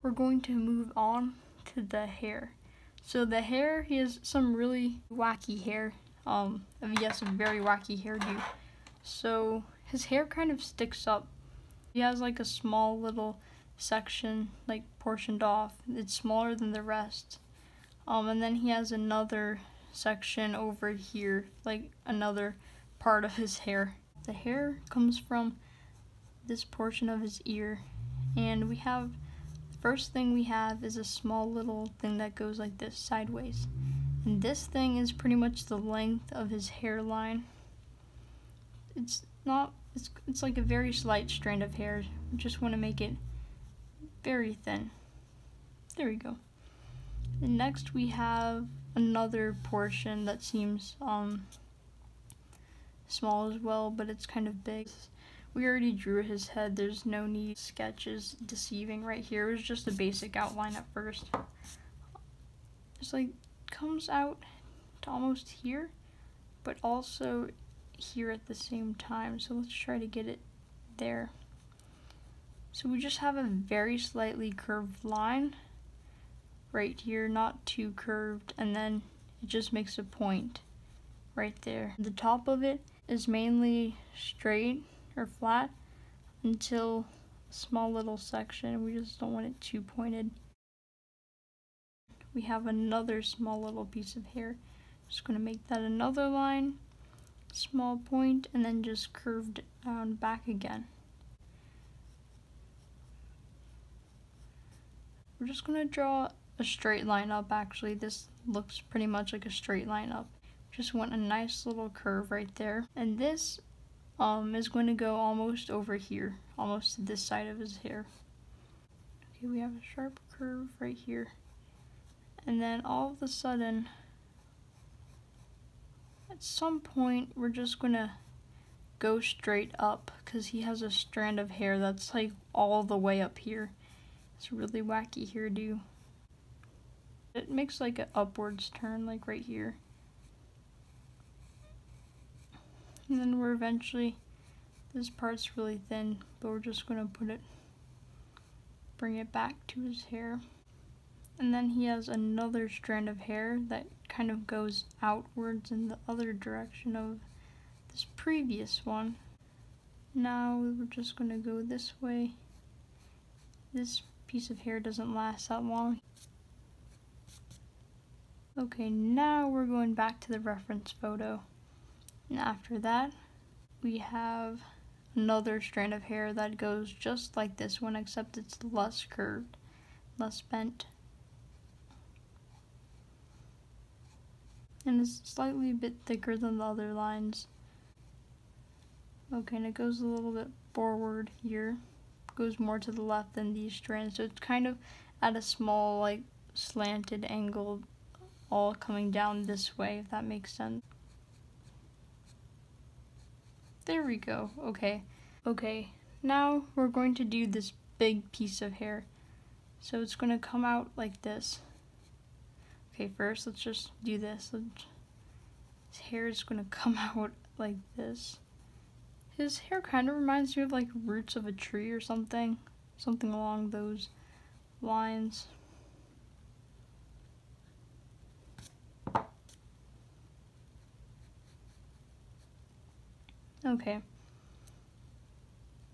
we're going to move on to the hair. So the hair, he has some really wacky hair. He has some very wacky hairdo. So his hair kind of sticks up. He has like a small little section, like portioned off. It's smaller than the rest. And then he has another section over here, like another part of his hair. The hair comes from this portion of his ear, and we have, the first thing we have is a small little thing that goes like this sideways. And this thing is pretty much the length of his hairline. It's like a very slight strand of hair. We just want to make it very thin. There we go. And next we have another portion that seems small as well, but it's kind of big. We already drew his head. There's no need. Sketch is deceiving right here. It was just a basic outline at first. It's like comes out to almost here, but also here at the same time. So let's try to get it there. So we just have a very slightly curved line right here, not too curved, and then it just makes a point right there. The top of it is mainly straight or flat until a small little section. We just don't want it too pointed. We have another small little piece of hair. Just going to make that another line, small point, and then just curved down back again. We're just going to draw a straight line up. Actually, this looks pretty much like a straight line up. Just want a nice little curve right there. And this is going to go almost over here, almost to this side of his hair. Okay, we have a sharp curve right here. And then all of a sudden, at some point, we're just going to go straight up because he has a strand of hair that's like all the way up here. It's a really wacky hairdo. It makes like an upwards turn, like right here. And then we're eventually, this part's really thin, but we're just going to bring it back to his hair. And then he has another strand of hair that kind of goes outwards in the other direction of this previous one. Now we're just going to go this way. This piece of hair doesn't last that long. Okay, now we're going back to the reference photo. And after that, we have another strand of hair that goes just like this one, except it's less curved, less bent. And it's slightly a bit thicker than the other lines. Okay, and it goes a little bit forward here. Goes more to the left than these strands, so it's kind of at a small, like, slanted angle, all coming down this way, if that makes sense. There we go. Okay, now we're going to do this big piece of hair. So it's going to come out like this. Okay, first let's just do this. His hair is going to come out like this. His hair kind of reminds me of like roots of a tree or something. Something along those lines. Okay.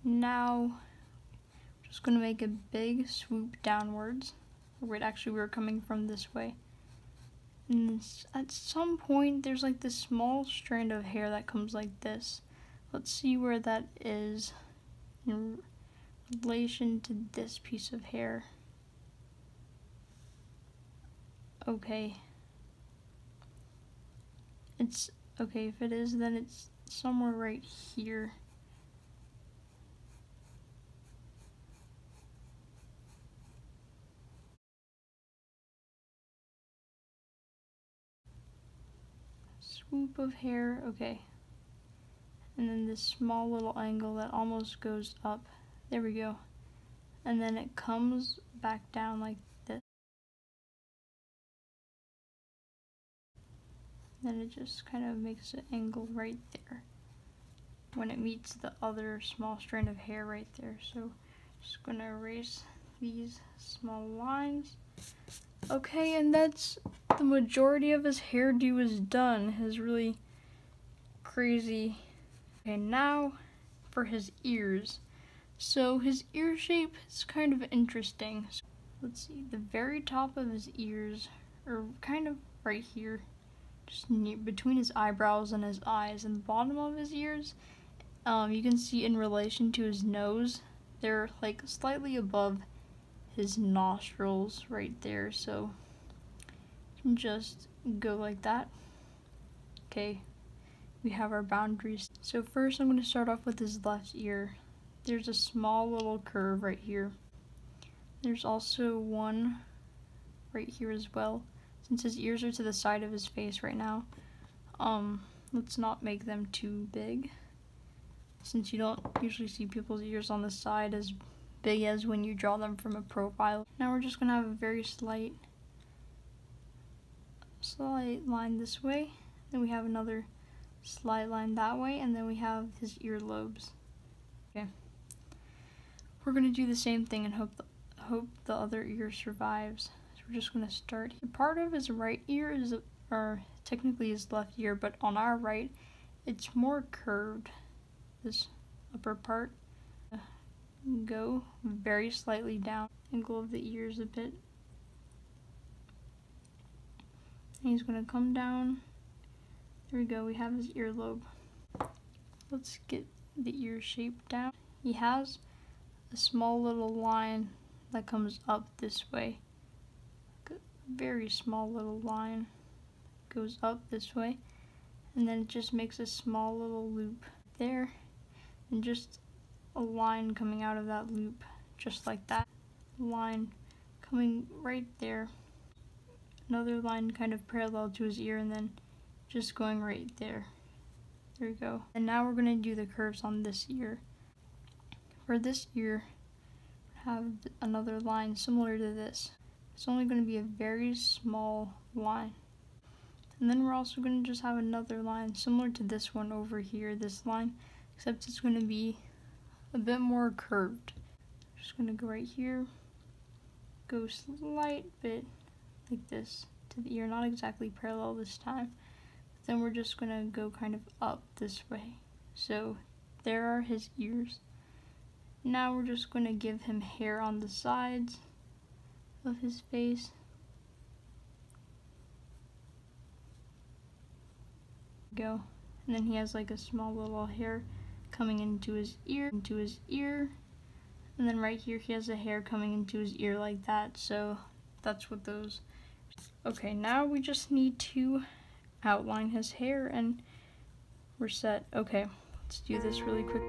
Now, I'm just going to make a big swoop downwards. Wait, actually, we were coming from this way. And at some point, there's like this small strand of hair that comes like this. Let's see where that is in relation to this piece of hair. Okay. Okay, if it is, then it's somewhere right here. Swoop of hair, okay. And then this small little angle that almost goes up. There we go. And then it comes back down like this. Then it just kind of makes an angle right there when it meets the other small strand of hair right there. So just gonna erase these small lines. Okay, and that's the majority of his hairdo is done. His really crazy. Okay, now for his ears. So his ear shape is kind of interesting. So let's see, the very top of his ears are kind of right here, just near, between his eyebrows and his eyes, and the bottom of his ears, you can see in relation to his nose, they're like slightly above his nostrils right there, so you can just go like that. Okay, we have our boundaries. So first I'm going to start off with his left ear. There's a small little curve right here. There's also one right here as well. Since his ears are to the side of his face right now, let's not make them too big, since you don't usually see people's ears on the side as big as when you draw them from a profile. Now we're just gonna have a very slight line this way, then we have another slight line that way, and then we have his earlobes. Okay, we're gonna do the same thing and hope the other ear survives. We're just going to start. Part of his right ear is, or technically his left ear, but on our right, it's more curved, this upper part. Go very slightly down, angle of the ears a bit. And he's going to come down. There we go, we have his earlobe. Let's get the ear shape down. He has a small little line that comes up this way. Very small little line goes up this way, and then it just makes a small little loop there, and just a line coming out of that loop, just like that. Line coming right there, another line kind of parallel to his ear, and then just going right there. There we go. And now we're going to do the curves on this ear. For this ear, have another line similar to this. It's only going to be a very small line. And then we're also going to just have another line similar to this one over here, this line, except it's going to be a bit more curved. Just going to go right here, go slight bit like this to the ear, not exactly parallel this time. But then we're just going to go kind of up this way. So there are his ears. Now we're just going to give him hair on the sides of his face. Go. And then he has like a small little hair coming into his ear, and then right here he has a hair coming into his ear like that. So that's what those. Okay, now we just need to outline his hair and we're set. Okay, let's do this really quick.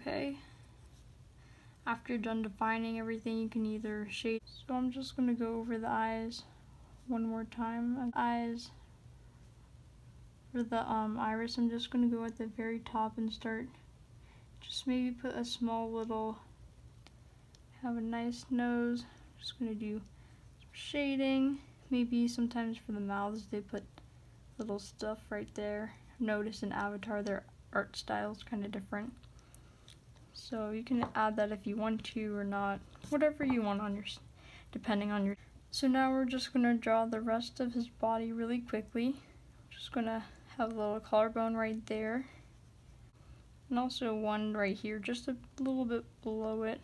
Okay, after you're done defining everything, you can either shade. So I'm just going to go over the eyes one more time. Eyes, for the iris, I'm just going to go at the very top and start, just maybe put a small little, have a nice nose. Just going to do some shading. Maybe sometimes for the mouths they put little stuff right there. I've noticed in Avatar their art style is kind of different. So you can add that if you want to or not, whatever you want on your, depending on your. So now we're just going to draw the rest of his body really quickly. I'm just going to have a little collarbone right there. And also one right here, just a little bit below it.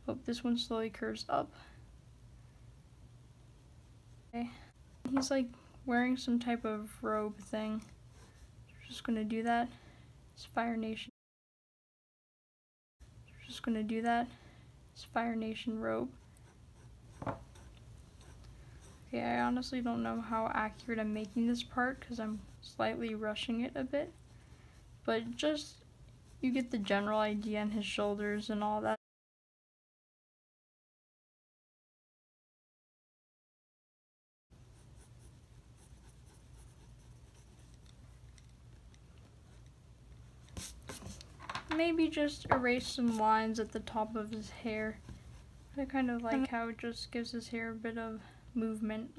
Hope this one slowly curves up. Okay. He's like wearing some type of robe thing. We're just going to do that. It's Fire Nation. Just gonna do that. It's Fire Nation robe. Okay, I honestly don't know how accurate I'm making this part because I'm slightly rushing it a bit, but just you get the general idea on his shoulders and all that. maybe just erase some lines at the top of his hair. I kind of like how it just gives his hair a bit of movement.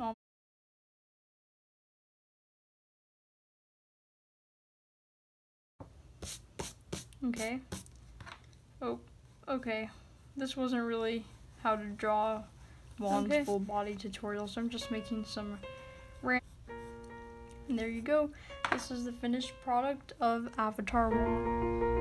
Okay. Oh, okay. This wasn't really how to draw Wan's full body tutorial, so I'm just making some and there you go. This is the finished product of Avatar Wan.